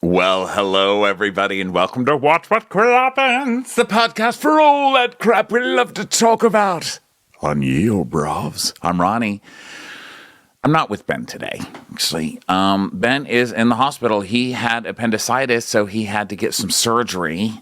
Well, hello, everybody, and welcome to Watch What Crappens, the podcast for all that crap we love to talk about on you, brovs. I'm Ronnie. I'm not with Ben today, actually. Ben is in the hospital. He had appendicitis, so he had to get some surgery.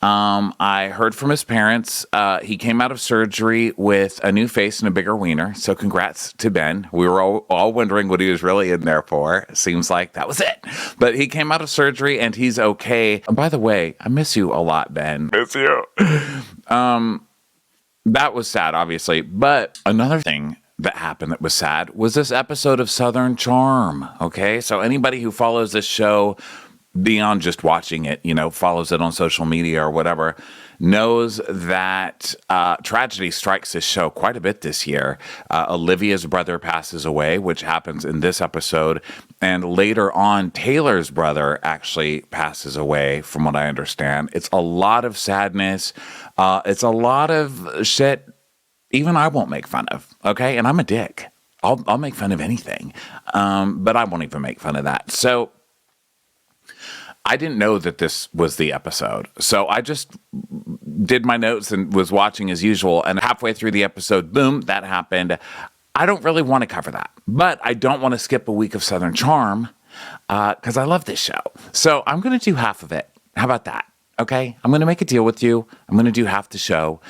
I heard from his parents. He came out of surgery with a new face and a bigger wiener. So congrats to Ben. We were all wondering what he was really in there for. Seems like that was it. But he came out of surgery and he's okay. And by the way, I miss you a lot, Ben. Miss you. That was sad, obviously. But another thing that happened that was sad was this episode of Southern Charm. Okay. So anybody who follows this show beyond just watching it, follows it on social media or whatever, knows that tragedy strikes this show quite a bit this year. Olivia's brother passes away, which happens in this episode. And later on, Taylor's brother actually passes away, from what I understand. It's a lot of sadness. It's a lot of shit even I won't make fun of, okay? And I'm a dick. I'll make fun of anything, but I won't even make fun of that. So I didn't know that this was the episode. So I just did my notes and was watching as usual. And halfway through the episode, boom, that happened. I don't really want to cover that. But I don't want to skip a week of Southern Charm because I love this show. So I'm going to do half of it. How about that? Okay? I'm going to make a deal with you. I'm going to do half the show.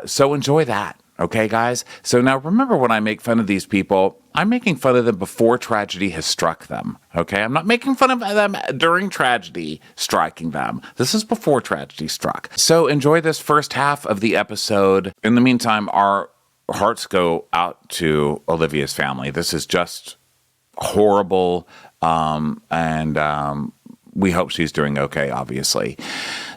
So enjoy that. Okay, guys? So now remember, when I make fun of these people, I'm making fun of them before tragedy has struck them. Okay? I'm not making fun of them during tragedy striking them. This is before tragedy struck. So enjoy this first half of the episode. In the meantime, our hearts go out to Olivia's family. This is just horrible. And we hope she's doing okay, obviously.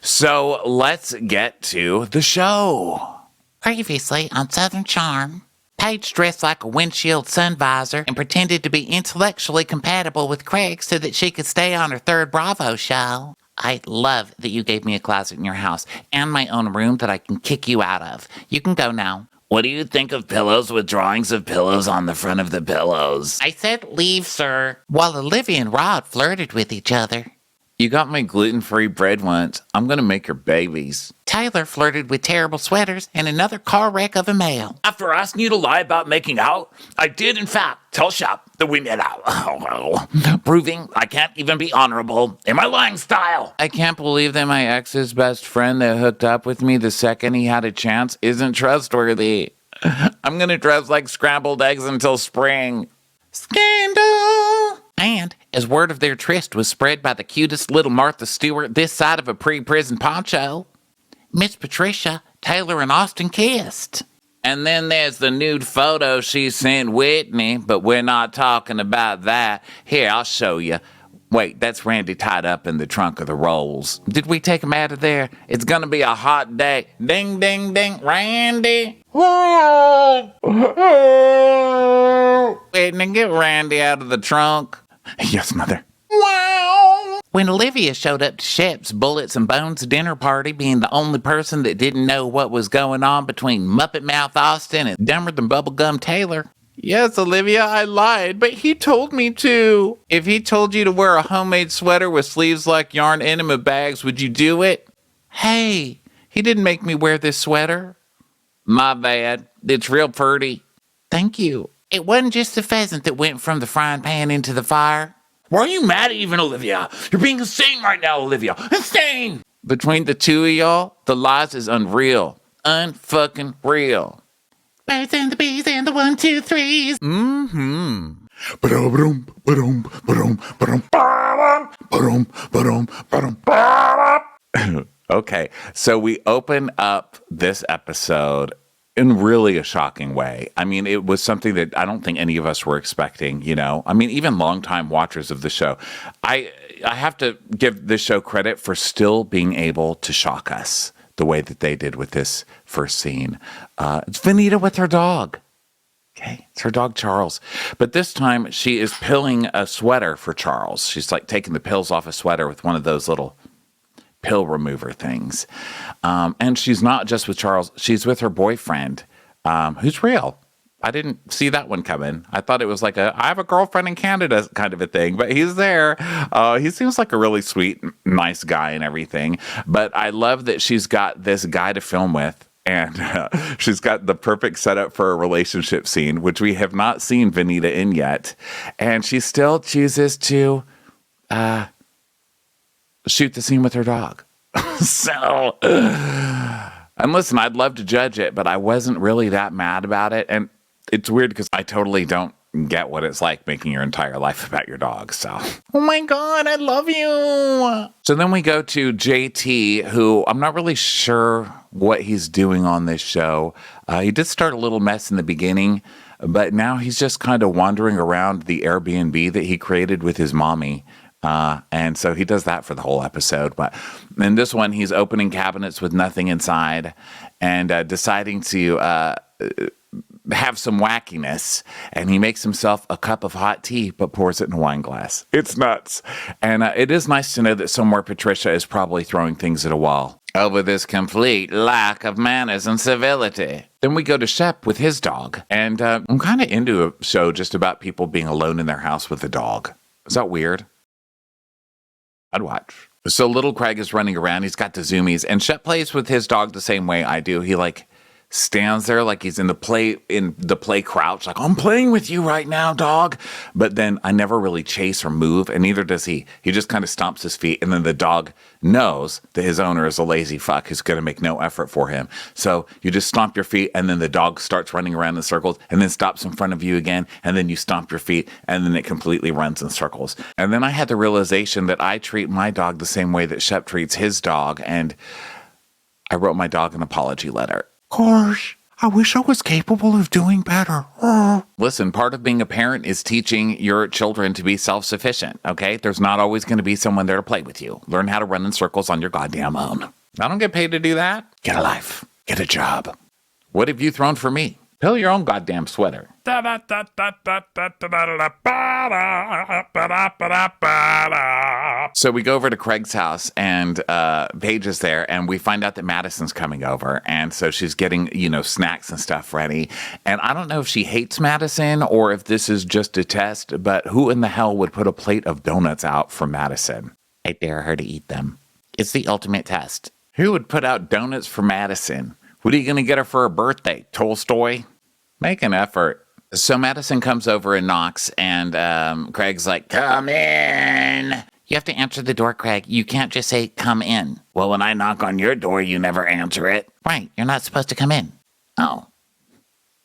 So let's get to the show. Previously on Southern Charm, Paige dressed like a windshield sun visor and pretended to be intellectually compatible with Craig so that she could stay on her third Bravo show. I love that you gave me a closet in your house and my own room that I can kick you out of. You can go now. What do you think of pillows with drawings of pillows on the front of the pillows? I said leave, sir. While Olivia and Rod flirted with each other. You got me gluten-free bread once. I'm going to make your babies. Taylor flirted with terrible sweaters and another car wreck of a male. After asking you to lie about making out, I did in fact tell Shep that we made out. Proving I can't even be honorable in my lying style. I can't believe that my ex's best friend that hooked up with me the second he had a chance isn't trustworthy. I'm going to dress like scrambled eggs until spring. Scandal! And as word of their tryst was spread by the cutest little Martha Stewart this side of a pre-prison poncho, Miss Patricia, Taylor, and Austin kissed. And then there's the nude photo she sent Whitney, but we're not talking about that. Here, I'll show you. Wait, that's Randy tied up in the trunk of the Rolls. Did we take him out of there? It's gonna be a hot day. Ding, ding, ding, Randy. Whitney, get Randy out of the trunk. Yes, Mother. Wow! When Olivia showed up to Shep's Bullets and Bones dinner party, being the only person that didn't know what was going on between Muppet Mouth Austin and Dumber Than Bubblegum Taylor. Yes, Olivia, I lied, but he told me to. If he told you to wear a homemade sweater with sleeves like yarn enema bags, would you do it? Hey, he didn't make me wear this sweater. My bad. It's real pretty. Thank you. It wasn't just the pheasant that went from the frying pan into the fire. Why are you mad at even Olivia? You're being insane right now, Olivia. Insane! Between the two of y'all, the lies is unreal. Unfucking real. Birds and the bees and the 1, 2, 3s. Mm-hmm. Okay, so we open up this episode in really a shocking way. I mean, it was something that I don't think any of us were expecting, I mean, even longtime watchers of the show. I have to give this show credit for still being able to shock us the way that they did with this first scene. It's Venita with her dog. Okay, it's her dog, Charles. But this time, she is pilling a sweater for Charles. She's like taking the pills off a sweater with one of those little pill remover things. And she's not just with Charles. She's with her boyfriend, who's real. I didn't see that one coming. I thought it was like I have a girlfriend in Canada kind of a thing, but he's there. He seems like a really sweet, nice guy and everything. But I love that she's got this guy to film with. And she's got the perfect setup for a relationship scene, which we have not seen Venita in yet. And she still chooses to shoot the scene with her dog. So, and listen, I'd love to judge it, but I wasn't really that mad about it. And it's weird because I totally don't get what it's like making your entire life about your dog. So, oh my God, I love you. So then we go to JT, who I'm not really sure what he's doing on this show. He did start a little mess in the beginning, but now he's just kind of wandering around the Airbnb that he created with his mommy. And so he does that for the whole episode. But in this one, he's opening cabinets with nothing inside and deciding to have some wackiness. And he makes himself a cup of hot tea, but pours it in a wine glass. It's nuts. And it is nice to know that somewhere Patricia is probably throwing things at a wall over this complete lack of manners and civility. Then we go to Shep with his dog. And I'm kind of into a show just about people being alone in their house with a dog. Is that weird? I'd watch. So little Craig is running around. He's got the zoomies, and Shep plays with his dog the same way I do. He stands there like he's in the play crouch, like, I'm playing with you right now, dog. But then I never really chase or move, and neither does he. He just kind of stomps his feet, and then the dog knows that his owner is a lazy fuck who's going to make no effort for him. So you just stomp your feet, and then the dog starts running around in circles, and then stops in front of you again, and then you stomp your feet, and then it completely runs in circles. And then I had the realization that I treat my dog the same way that Shep treats his dog, and I wrote my dog an apology letter. Gosh, I wish I was capable of doing better. Listen, part of being a parent is teaching your children to be self-sufficient, okay? There's not always going to be someone there to play with you. Learn how to run in circles on your goddamn own. I don't get paid to do that. Get a life. Get a job. What have you thrown for me? Pill your own goddamn sweater. So we go over to Craig's house, and Paige is there, and we find out that Madison's coming over, and so she's getting, snacks and stuff ready. And I don't know if she hates Madison or if this is just a test, but who in the hell would put a plate of donuts out for Madison? I dare her to eat them. It's the ultimate test. Who would put out donuts for Madison? What are you going to get her for her birthday? Tolstoy? Make an effort. So Madison comes over and knocks, and Craig's like, come in. You have to answer the door, Craig. You can't just say, come in. Well, when I knock on your door, you never answer it. Right, you're not supposed to come in. Oh.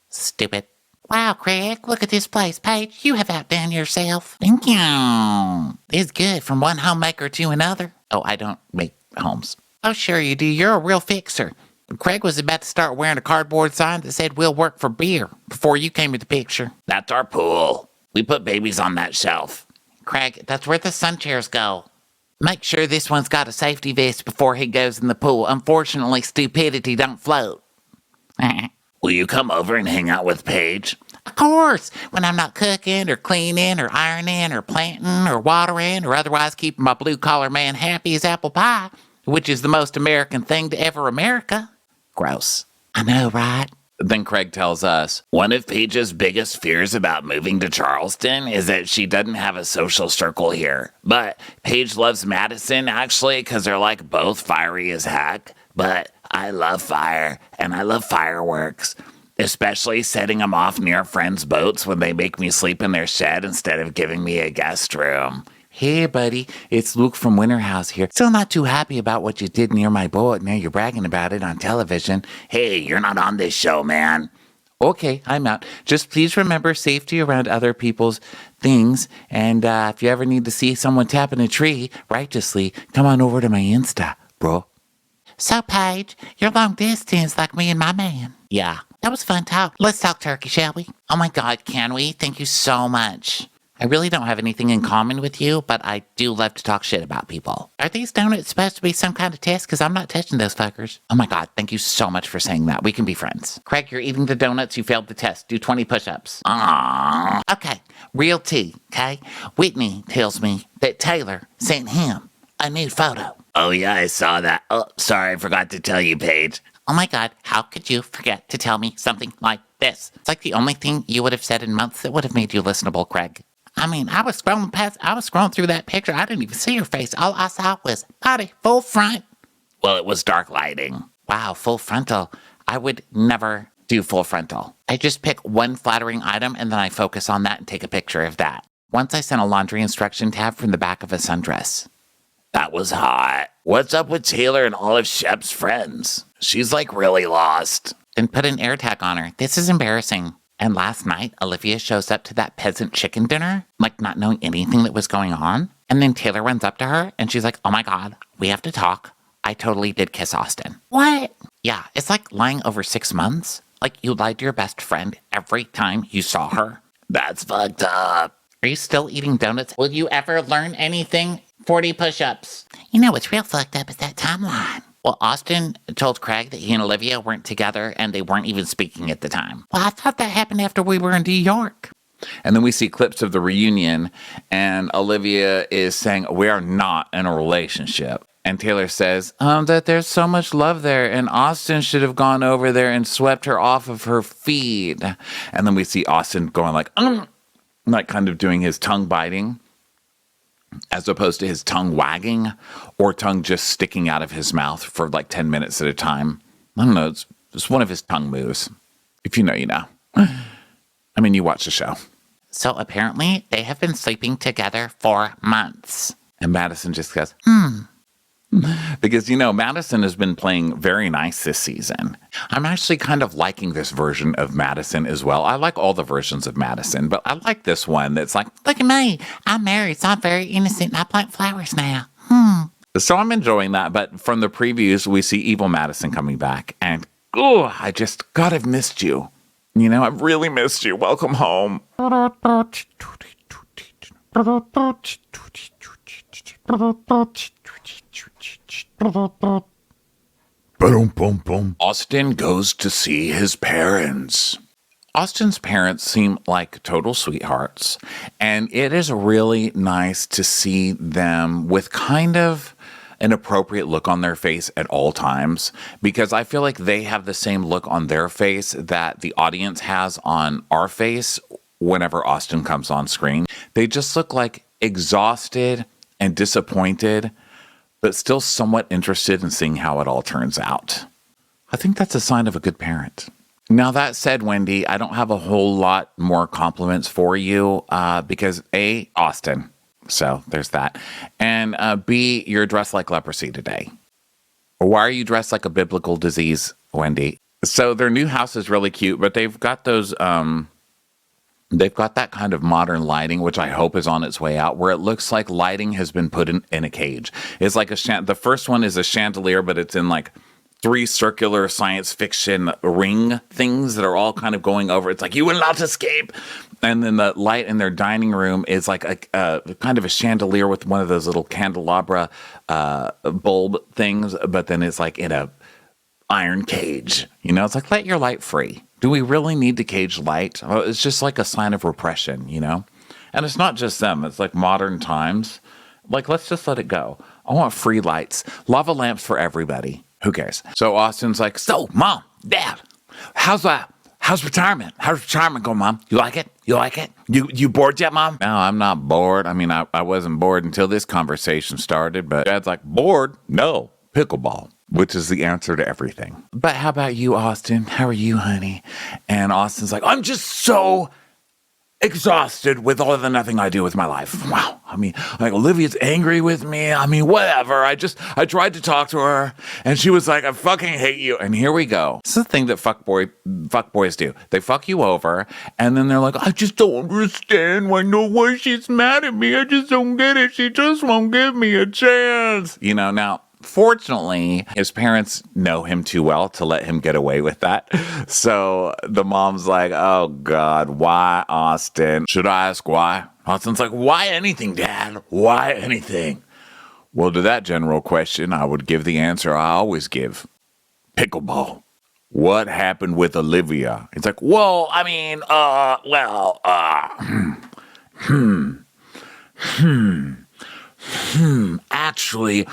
Stupid. Wow, Craig, look at this place. Paige, you have outdone yourself. Thank you. It's good from one homemaker to another. Oh, I don't make homes. Oh, sure you do. You're a real fixer. Craig was about to start wearing a cardboard sign that said, we'll work for beer, before you came to the picture. That's our pool. We put babies on that shelf. Craig, that's where the sun chairs go. Make sure this one's got a safety vest before he goes in the pool. Unfortunately, stupidity don't float. Will you come over and hang out with Paige? Of course, when I'm not cooking or cleaning or ironing or planting or watering or otherwise keeping my blue-collar man happy as apple pie, which is the most American thing to ever America. Gross. I know, right? Then Craig tells us, one of Paige's biggest fears about moving to Charleston is that she doesn't have a social circle here. But Paige loves Madison, actually, because they're both fiery as heck. But I love fire, and I love fireworks, especially setting them off near friends' boats when they make me sleep in their shed instead of giving me a guest room. Hey, buddy, it's Luke from Winter House here. Still not too happy about what you did near my boat. Now you're bragging about it on television. Hey, you're not on this show, man. Okay, I'm out. Just please remember safety around other people's things. And if you ever need to see someone tapping a tree righteously, come on over to my Insta, bro. So, Paige, you're long distance like me and my man. Yeah. That was fun talk. Let's talk turkey, shall we? Oh my God, can we? Thank you so much. I really don't have anything in common with you, but I do love to talk shit about people. Are these donuts supposed to be some kind of test? Because I'm not touching those fuckers. Oh my God, thank you so much for saying that. We can be friends. Craig, you're eating the donuts. You failed the test. Do 20 push-ups. Aww. Okay, real tea, okay? Whitney tells me that Taylor sent him a nude photo. Oh yeah, I saw that. Oh, sorry, I forgot to tell you, Paige. Oh my God, how could you forget to tell me something like this? It's like the only thing you would have said in months that would have made you listenable, Craig. I mean, I was scrolling through that picture. I didn't even see her face. All I saw was body, full front. Well, it was dark lighting. Wow, full frontal. I would never do full frontal. I just pick one flattering item and then I focus on that and take a picture of that. Once I sent a laundry instruction tab from the back of a sundress. That was hot. What's up with Taylor and all of Shep's friends? She's like really lost. Then put an air tag on her. This is embarrassing. And last night, Olivia shows up to that peasant chicken dinner, like not knowing anything that was going on. And then Taylor runs up to her and she's like, oh my God, we have to talk. I totally did kiss Austin. What? Yeah, it's like lying over 6 months. Like you lied to your best friend every time you saw her. That's fucked up. Are you still eating donuts? Will you ever learn anything? 40 push-ups. You know what's real fucked up is that timeline. Well, Austin told Craig that he and Olivia weren't together and they weren't even speaking at the time. Well, I thought that happened after we were in New York. And then we see clips of the reunion, and Olivia is saying, we are not in a relationship. And Taylor says, that there's so much love there, and Austin should have gone over there and swept her off of her feet. And then we see Austin going like kind of doing his tongue biting, as opposed to his tongue wagging or tongue just sticking out of his mouth for like 10 minutes at a time. I don't know, it's one of his tongue moves. If you know, you know. I mean, you watch the show. So apparently they have been sleeping together for months. And Madison just goes, Because, Madison has been playing very nice this season. I'm actually kind of liking this version of Madison as well. I like all the versions of Madison, but I like this one that's like, look at me. I'm married, so I'm very innocent, and I plant flowers now. So I'm enjoying that. But from the previews, we see evil Madison coming back. And, God, I've missed you. I've really missed you. Welcome home. Austin goes to see his parents. Austin's parents seem like total sweethearts, and it is really nice to see them with kind of an appropriate look on their face at all times, because I feel like they have the same look on their face that the audience has on our face whenever Austin comes on screen. They just look like exhausted and disappointed, but still somewhat interested in seeing how it all turns out. I think that's a sign of a good parent. Now, that said, Wendy, I don't have a whole lot more compliments for you because A, Austin. So there's that. And B, you're dressed like leprosy today. Why are you dressed like a biblical disease, Wendy? So their new house is really cute, but they've got those... They've got that kind of modern lighting, which I hope is on its way out, where it looks like lighting has been put in a cage. It's like the first one is a chandelier, but it's in like 3 circular science fiction ring things that are all kind of going over. It's like, you will not escape. And then the light in their dining room is like a kind of a chandelier with one of those little candelabra bulb things, but then it's like in a iron cage. It's like, let your light free. Do we really need to cage light? It's just like a sign of repression, And it's not just them. It's like modern times. Like, let's just let it go. I want free lights. Lava lamps for everybody. Who cares? So Austin's like, so, Mom, Dad, how's retirement? How's retirement going, Mom? You like it? You bored yet, Mom? No, I'm not bored. I mean, I wasn't bored until this conversation started, but Dad's like, bored? No, pickleball. Which is the answer to everything. But how about you, Austin? How are you, honey? And Austin's like, I'm just so exhausted with all the nothing I do with my life. Wow. I mean, like, Olivia's angry with me. I mean, whatever. I tried to talk to her, and she was like, I fucking hate you. And here we go. This is the thing that fuckboys do. They fuck you over, and then they're like, I just don't understand why she's mad at me. I just don't get it. She just won't give me a chance. Now, fortunately, his parents know him too well to let him get away with that. So the mom's like, oh, God, why, Austin? Should I ask why? Austin's like, why anything, Dad? Why anything? Well, to that general question, I would give the answer I always give. Pickleball. What happened with Olivia? It's like, well, I mean, actually...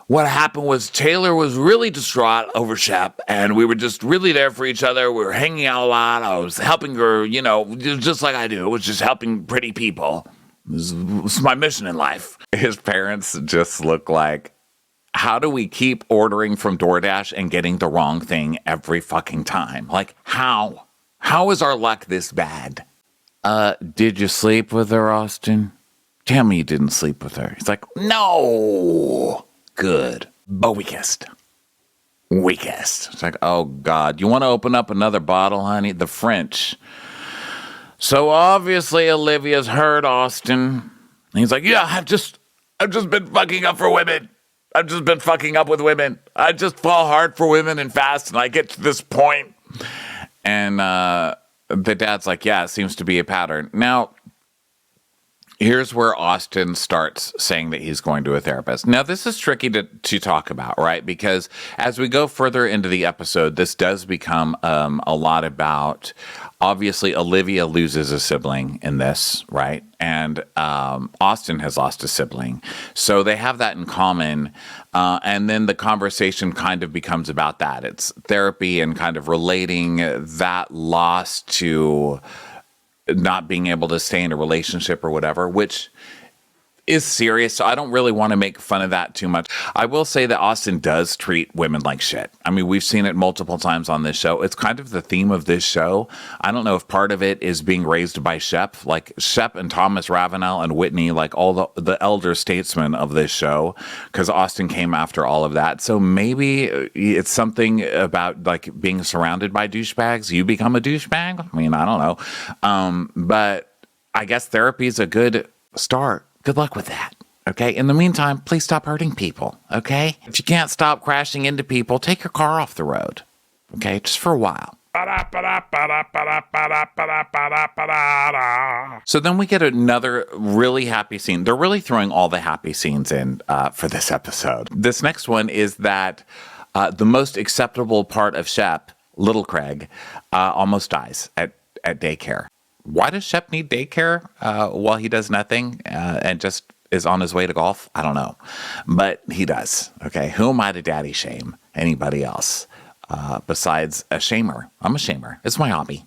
what happened was Taylor was really distraught over Shep, and we were just really there for each other. We were hanging out a lot. I was helping her, just like I do. It was just helping pretty people. This was my mission in life. His parents just look like, how do we keep ordering from DoorDash and getting the wrong thing every fucking time? Like, how? How is our luck this bad? Did you sleep with her, Austin? Tell me you didn't sleep with her. He's like, no. Good. But we kissed. We kissed. It's like, oh, God. You want to open up another bottle, honey? The French. So obviously Olivia's heard Austin. And he's like, yeah, I've just been fucking up for women. I've just been fucking up with women. I just fall hard for women and fast, and I get to this point. And the dad's like, yeah, it seems to be a pattern. Now, here's where Austin starts saying that he's going to a therapist. Now, this is tricky to talk about, right? Because as we go further into the episode, this does become a lot about, obviously, Olivia loses a sibling in this, right? And Austin has lost a sibling. So they have that in common. And then the conversation kind of becomes about that. It's therapy and kind of relating that loss to not being able to stay in a relationship or whatever, which is serious. So I don't really want to make fun of that too much. I will say that Austin does treat women like shit. I mean, we've seen it multiple times on this show. It's kind of the theme of this show. I don't know if part of it is being raised by Shep, like Shep and Thomas Ravenel and Whitney, like all the elder statesmen of this show, because Austin came after all of that. So maybe it's something about like being surrounded by douchebags. You become a douchebag. I mean, I don't know. But I guess therapy is a good start. Good luck with that, okay? In the meantime, please stop hurting people, okay? If you can't stop crashing into people, take your car off the road, okay? Just for a while. So then we get another really happy scene. They're really throwing all the happy scenes in for this episode. This next one is that the most acceptable part of Shep, little Craig, almost dies at daycare. Why does Shep need daycare while he does nothing and just is on his way to golf? I don't know. But he does. Okay. Who am I to daddy shame anybody else besides a shamer? I'm a shamer. It's my hobby.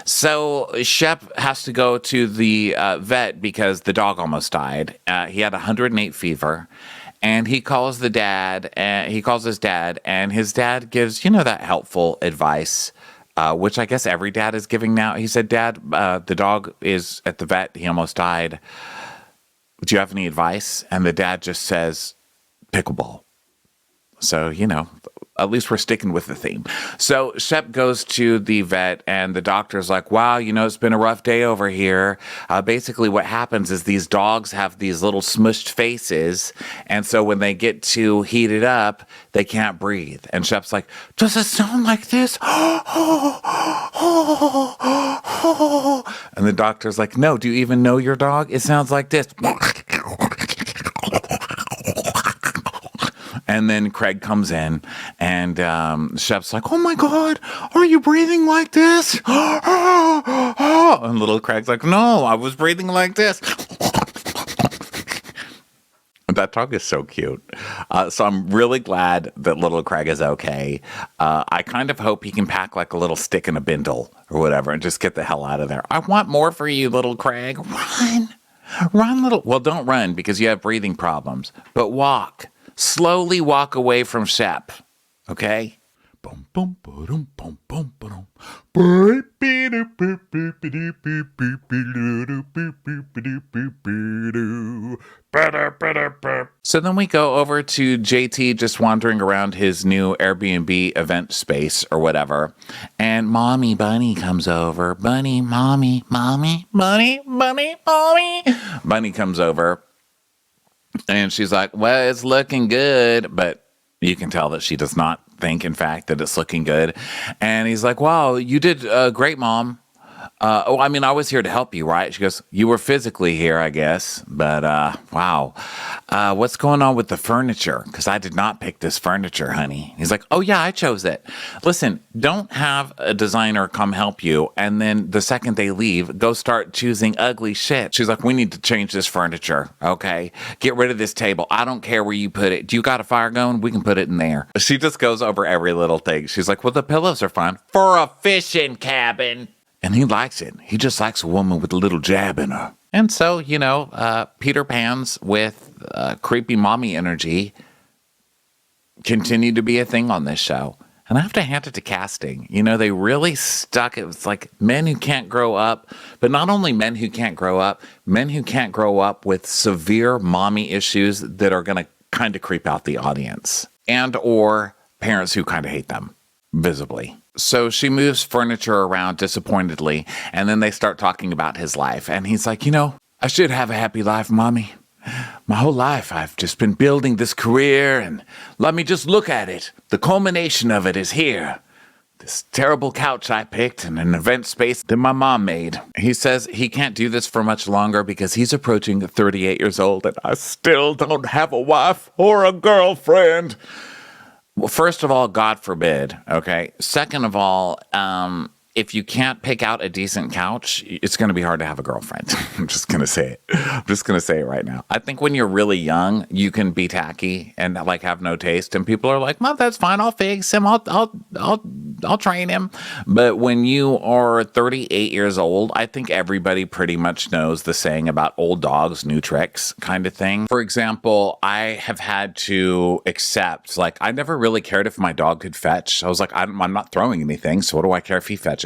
So Shep has to go to the vet because the dog almost died. He had 108 fever. And he calls his dad, and his dad gives, that helpful advice, which I guess every dad is giving now. He said, Dad, the dog is at the vet. He almost died. Do you have any advice? And the dad just says, pickleball. So, at least we're sticking with the theme. So Shep goes to the vet, and the doctor's like, wow, it's been a rough day over here. Basically what happens is these dogs have these little smushed faces, and so when they get too heated up, they can't breathe. And Shep's like, does it sound like this? And the doctor's like, no, do you even know your dog? It sounds like this. And then Craig comes in, and Shep's like, oh my God, are you breathing like this? And little Craig's like, no, I was breathing like this. That dog is so cute. So I'm really glad that little Craig is okay. I kind of hope he can pack like a little stick in a bindle or whatever and just get the hell out of there. I want more for you, little Craig. Run, little. Well, don't run because you have breathing problems, but walk. Slowly walk away from Shep, okay? So then we go over to JT just wandering around his new Airbnb event space or whatever. And Mommy Bunny comes over. Bunny, Mommy, Mommy, Bunny, Bunny, Mommy. Bunny comes over. And she's like, well, it's looking good. But you can tell that she does not think, in fact, that it's looking good. And he's like, wow, you did great, Mom. I mean, I was here to help you, right? She goes, you were physically here, I guess. But, wow. What's going on with the furniture? Because I did not pick this furniture, honey. He's like, oh, yeah, I chose it. Listen, don't have a designer come help you. And then the second they leave, go start choosing ugly shit. She's like, we need to change this furniture, okay? Get rid of this table. I don't care where you put it. Do you got a fire going? We can put it in there. She just goes over every little thing. She's like, well, the pillows are fine for a fishing cabin. And he likes it. He just likes a woman with a little jab in her. And so, Peter Pans with creepy mommy energy continued to be a thing on this show. And I have to hand it to casting. They really stuck. It was like men who can't grow up, but not only men who can't grow up with severe mommy issues that are going to kind of creep out the audience, and or parents who kind of hate them visibly. So she moves furniture around disappointedly, and then they start talking about his life. And he's like, I should have a happy life, Mommy. My whole life I've just been building this career, and let me just look at it. The culmination of it is here. This terrible couch I picked in an event space that my mom made. He says he can't do this for much longer because he's approaching 38 years old, and I still don't have a wife or a girlfriend. Well, first of all, God forbid, okay? Second of all, if you can't pick out a decent couch, it's going to be hard to have a girlfriend. I'm just going to say it. I'm just going to say it right now. I think when you're really young, you can be tacky and have no taste, and people are like, "Well, that's fine. I'll fix him. I'll train him." But when you are 38 years old, I think everybody pretty much knows the saying about old dogs, new tricks kind of thing. For example, I have had to accept, I never really cared if my dog could fetch. I was like, I'm not throwing anything, so what do I care if he fetches?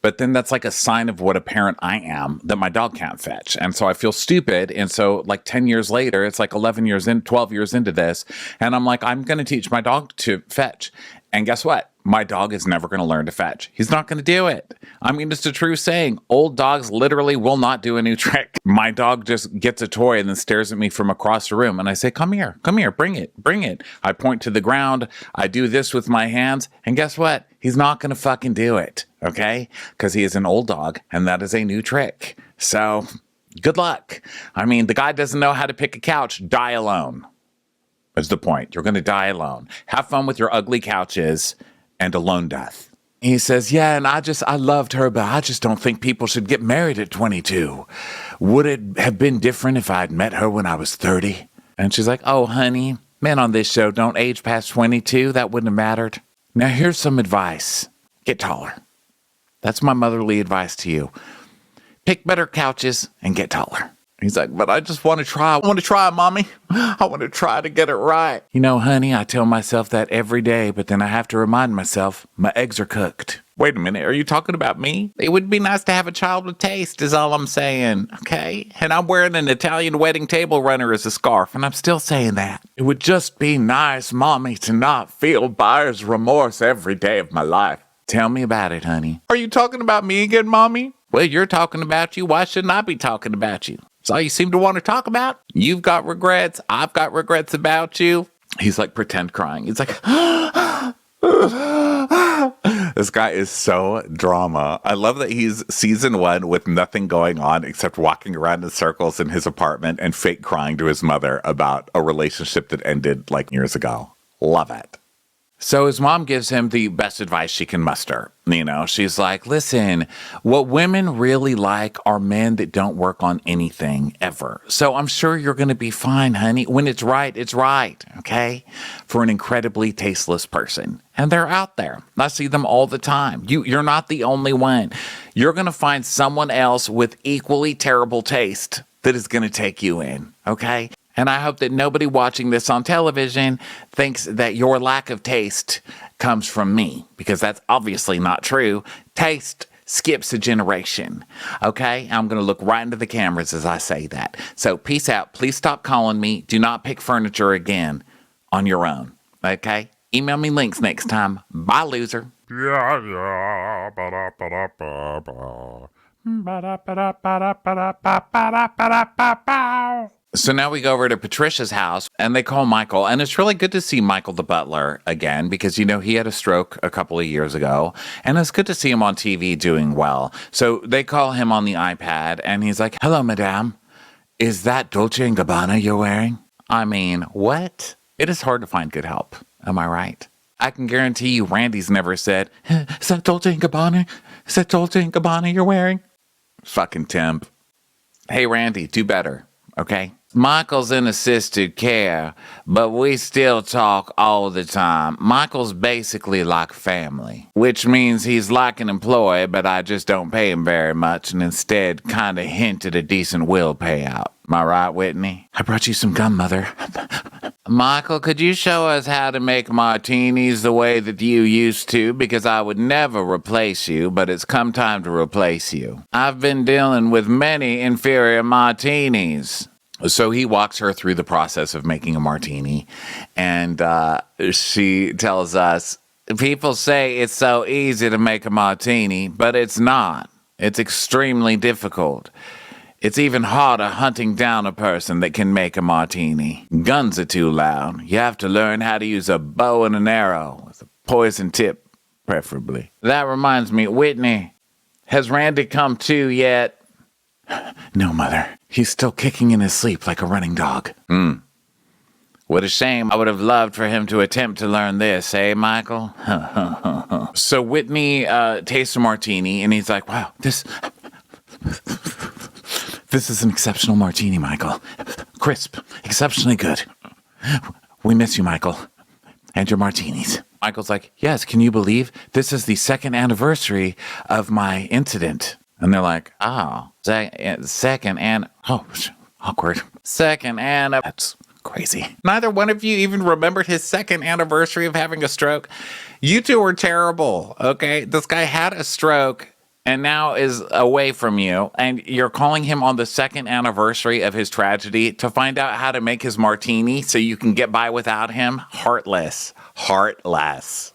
But then that's a sign of what a parent I am, that my dog can't fetch. And so I feel stupid. And so 10 years later, it's 12 years into this. And I'm like, I'm going to teach my dog to fetch. And guess what? My dog is never going to learn to fetch. He's not going to do it. I mean, it's a true saying. Old dogs literally will not do a new trick. My dog just gets a toy and then stares at me from across the room. And I say, come here, bring it. I point to the ground. I do this with my hands. And guess what? He's not going to fucking do it. Okay? Because he is an old dog and that is a new trick. So good luck. I mean, the guy doesn't know how to pick a couch. Die alone. That's the point. You're going to die alone. Have fun with your ugly couches and alone death. He says, yeah, and I loved her, but I just don't think people should get married at 22. Would it have been different if I'd met her when I was 30? And she's like, oh, honey, men on this show don't age past 22. That wouldn't have mattered. Now, here's some advice. Get taller. That's my motherly advice to you. Pick better couches and get taller. He's like, but I just want to try. I want to try, Mommy. I want to try to get it right. Honey, I tell myself that every day, but then I have to remind myself my eggs are cooked. Wait a minute, are you talking about me? It would be nice to have a child with taste is all I'm saying, okay? And I'm wearing an Italian wedding table runner as a scarf, and I'm still saying that. It would just be nice, Mommy, to not feel buyer's remorse every day of my life. Tell me about it, honey. Are you talking about me again, Mommy? Well, you're talking about you. Why shouldn't I be talking about you? That's all you seem to want to talk about. You've got regrets. I've got regrets about you. He's pretend crying. He's like, this guy is so drama. I love that he's season 1 with nothing going on except walking around in circles in his apartment and fake crying to his mother about a relationship that ended years ago. Love it. So his mom gives him the best advice she can muster. She's like, listen, what women really like are men that don't work on anything ever. So I'm sure you're going to be fine, honey. When it's right, okay? For an incredibly tasteless person. And they're out there. I see them all the time. You're not the only one. You're going to find someone else with equally terrible taste that is going to take you in, okay? And I hope that nobody watching this on television thinks that your lack of taste comes from me, because that's obviously not true. Taste skips a generation, okay? I'm going to look right into the cameras as I say that. So peace out. Please stop calling me. Do not pick furniture again on your own, okay? Email me links next time. Bye, loser. Yeah. Ba-da-ba-da-ba-ba. Ba-da-ba-da-ba-da-ba-da-ba-da-ba-da-ba-da. So now we go over to Patricia's house and they call Michael. And it's really good to see Michael the butler again because, he had a stroke a couple of years ago. And it's good to see him on TV doing well. So they call him on the iPad and he's like, "Hello, madame. Is that Dolce & Gabbana you're wearing?" I mean, what? It is hard to find good help. Am I right? I can guarantee you Randy's never said, "Is that Dolce & Gabbana? Is that Dolce & Gabbana you're wearing?" Fucking temp. Hey, Randy, do better, okay? Michael's in assisted care, but we still talk all the time. Michael's basically like family, which means he's like an employee, but I just don't pay him very much and instead kind of hint at a decent will payout. Am I right, Whitney? I brought you some gum, Mother. Michael, could you show us how to make martinis the way that you used to? Because I would never replace you, but it's come time to replace you. I've been dealing with many inferior martinis. So he walks her through the process of making a martini, and she tells us, people say it's so easy to make a martini, but it's not. It's extremely difficult. It's even harder hunting down a person that can make a martini. Guns are too loud. You have to learn how to use a bow and an arrow with a poison tip, preferably. That reminds me, Whitney, has Randy come to yet? No, Mother. He's still kicking in his sleep like a running dog. What a shame. I would have loved for him to attempt to learn this, eh, Michael? So Whitney tastes a martini, and he's like, "Wow, this is an exceptional martini, Michael. Crisp, exceptionally good. We miss you, Michael, and your martinis." Michael's like, "Yes, can you believe this is the second anniversary of my incident?" And they're like, "Oh, second and, awkward. Second and, that's crazy." Neither one of you even remembered his second anniversary of having a stroke. You two were terrible, okay? This guy had a stroke and now is away from you, and you're calling him on the second anniversary of his tragedy to find out how to make his martini so you can get by without him? Heartless. Heartless.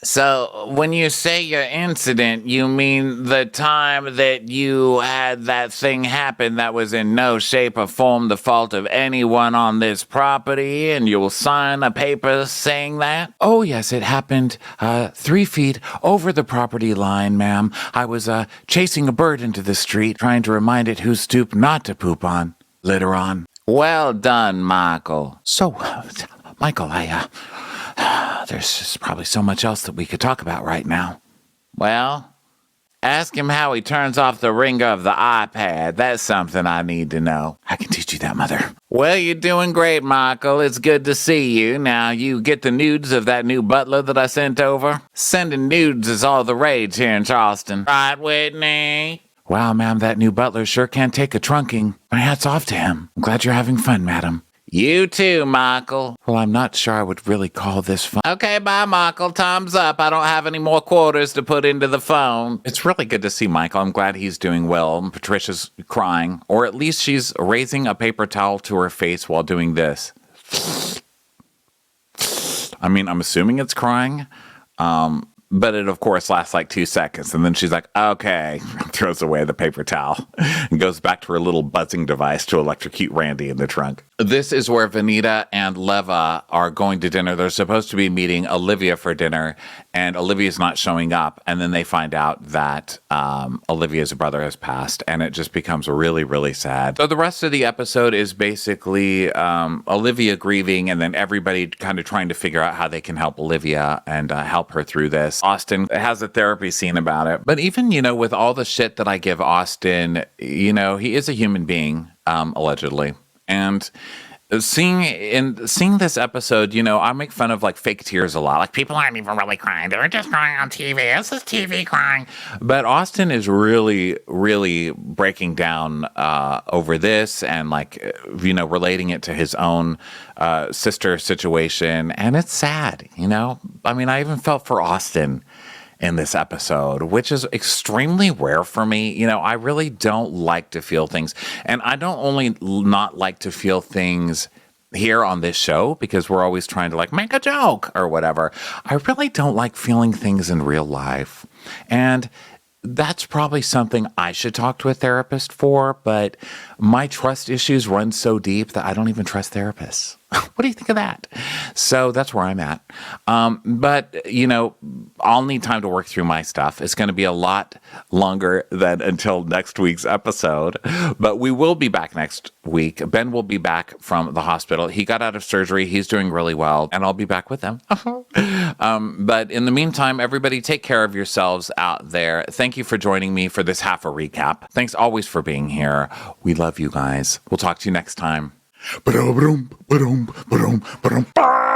So, when you say your incident, you mean the time that you had that thing happen that was in no shape or form the fault of anyone on this property, and you will sign a paper saying that? Oh, yes, it happened 3 feet over the property line, ma'am. I was chasing a bird into the street, trying to remind it who stooped not to poop on. Later on. Well done, Michael. So, Michael, there's just probably so much else that we could talk about right now. Well, ask him how he turns off the ringer of the iPad. That's something I need to know. I can teach you that, Mother. Well, you're doing great, Michael. It's good to see you. Now, you get the nudes of that new butler that I sent over? Sending nudes is all the rage here in Charleston. Right, Whitney? Wow, ma'am, that new butler sure can take a trunking. My hat's off to him. I'm glad you're having fun, madam. You too, Michael. Well, I'm not sure I would really call this fun. Okay, bye, Michael. Time's up. I don't have any more quarters to put into the phone. It's really good to see Michael. I'm glad he's doing well. And Patricia's crying, or at least she's raising a paper towel to her face while doing this. I mean, I'm assuming it's crying. But it, of course, lasts like 2 seconds. And then she's like, okay, throws away the paper towel and goes back to her little buzzing device to electrocute Randy in the trunk. This is where Venita and Leva are going to dinner. They're supposed to be meeting Olivia for dinner, and Olivia's not showing up. And then they find out that Olivia's brother has passed, and it just becomes really, really sad. So the rest of the episode is basically Olivia grieving, and then everybody kind of trying to figure out how they can help Olivia and help her through this. Austin has a therapy scene about it. But even, with all the shit that I give Austin, he is a human being, allegedly. And seeing this episode, I make fun of like fake tears a lot. Like people aren't even really crying. They're just crying on TV. This is TV crying. But Austin is really, really breaking down over this and relating it to his own sister situation. And it's sad, I mean, I even felt for Austin in this episode, which is extremely rare for me. I really don't like to feel things. And I don't only not like to feel things here on this show because we're always trying to make a joke or whatever. I really don't like feeling things in real life. And that's probably something I should talk to a therapist for, but my trust issues run so deep that I don't even trust therapists. What do you think of that? So that's where I'm at. But, I'll need time to work through my stuff. It's going to be a lot longer than until next week's episode. But we will be back next week. Ben will be back from the hospital. He got out of surgery. He's doing really well. And I'll be back with him. But in the meantime, everybody take care of yourselves out there. Thank you for joining me for this half a recap. Thanks always for being here. We love you guys. We'll talk to you next time. Ba-dum, ba-dum, ba-dum, ba-dum, ba-dum.